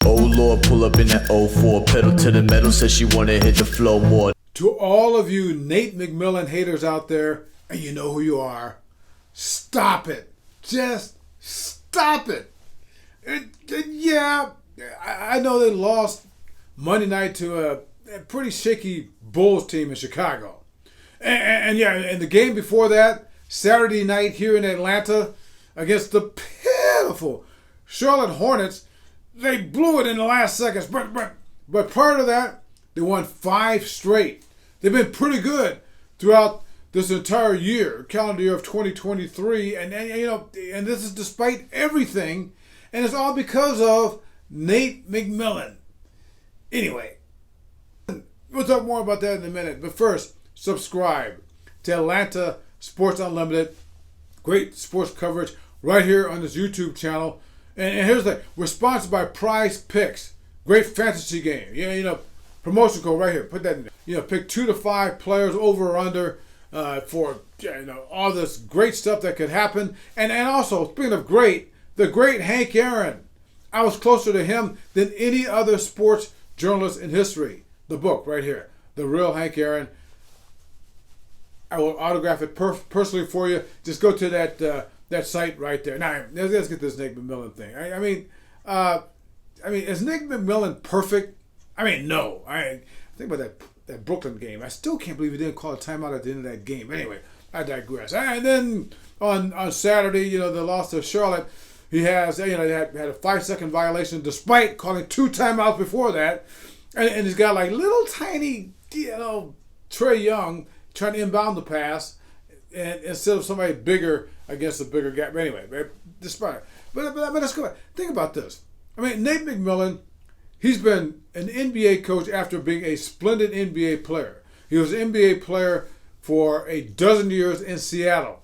Oh Lord, pull up in that 04, pedal to the metal, says she wanna hit the flow more. To all of you Nate McMillan haters out there, and you know who you are, stop it. Just stop it. Yeah, I know they lost Monday night to a pretty shaky Bulls team in Chicago. And the game before that, Saturday night here in Atlanta, against the pitiful Charlotte Hornets, they blew it in the last seconds. But prior to that, they won 5 straight. They've been pretty good throughout this entire year, calendar year of 2023, and this is despite everything, and it's all because of Nate McMillan. Anyway, we'll talk more about that in a minute. But first, subscribe to Atlanta Sports Unlimited. Great sports coverage right here on this YouTube channel. And here's we're sponsored by Prize Picks. Great fantasy game. Promotion code right here. Put that in there. Pick 2 to 5 players over or under for all this great stuff that could happen. And also, speaking of great, the great Hank Aaron. I was closer to him than any other sports journalist in history. The book right here. The Real Hank Aaron. I will autograph it personally for you. Just go to that site right there. Now, let's get this Nate McMillan thing. I mean, is Nate McMillan perfect? I mean, no. I think about that Brooklyn game. I still can't believe he didn't call a timeout at the end of that game. Anyway, I digress. And then on Saturday, they lost to Charlotte. He has, had a 5-second violation despite calling 2 timeouts before that. And he's got like little tiny, Trae Young trying to inbound the pass, and instead of somebody bigger against a bigger gap. Anyway, despite. But let's go back. Think about this. I mean, Nate McMillan, he's been an NBA coach after being a splendid NBA player. He was an NBA player for a dozen years in Seattle.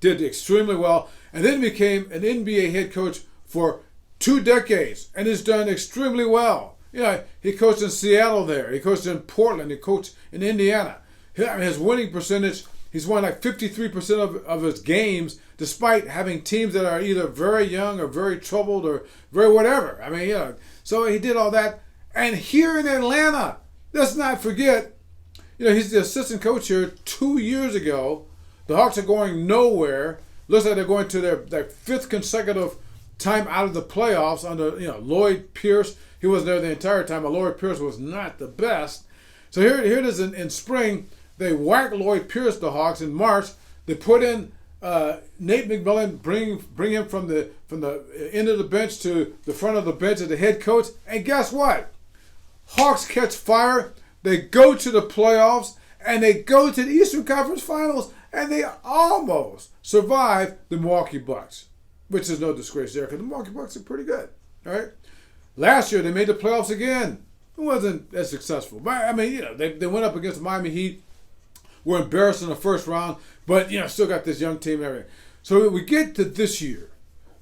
Did extremely well, and then became an NBA head coach for 2 decades, and has done extremely well. He coached in Seattle there. He coached in Portland. He coached in Indiana. His winning percentage, he's won like 53% of his games, despite having teams that are either very young or very troubled or very whatever. I mean, so he did all that. And here in Atlanta, let's not forget, he's the assistant coach here 2 years ago. The Hawks are going nowhere. Looks like they're going to their 5th consecutive time out of the playoffs under Lloyd Pierce. He wasn't there the entire time, but Lloyd Pierce was not the best. So here it is in spring. They whacked Lloyd Pierce, the Hawks, in March. They put in Nate McMillan, bring him from the end of the bench to the front of the bench as the head coach. And guess what? Hawks catch fire. They go to the playoffs, and they go to the Eastern Conference Finals, and they almost survive the Milwaukee Bucks, which is no disgrace there because the Milwaukee Bucks are pretty good. All right. Last year, they made the playoffs again. It wasn't as successful. But, I mean, they went up against the Miami Heat. Were embarrassed in the first round, but still got this young team and everything. So we get to this year.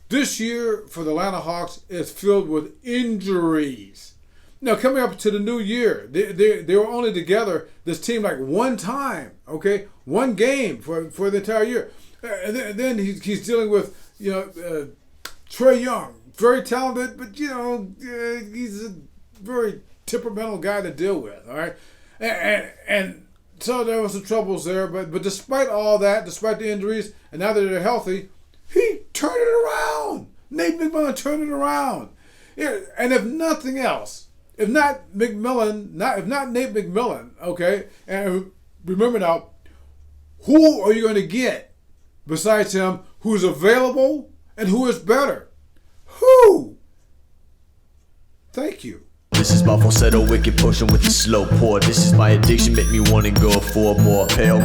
This year for the AtlantaHawks is filled with injuries. Now coming up to the new year, they were only together, this team, like one time, okay, one game for the entire year. And then he's dealing with Trae Young, very talented, but he's a very temperamental guy to deal with. All right, and so there were some troubles there, but despite all that, despite the injuries, and now that they're healthy, he turned it around. Nate McMillan turned it around. Yeah, and if nothing else, if not Nate McMillan, okay, and remember now, who are you going to get besides him who's available and who is better? Who? Thank you. This is my falsetto, wicked potion with the slow pour. This is my addiction, make me wanna go for more. Pale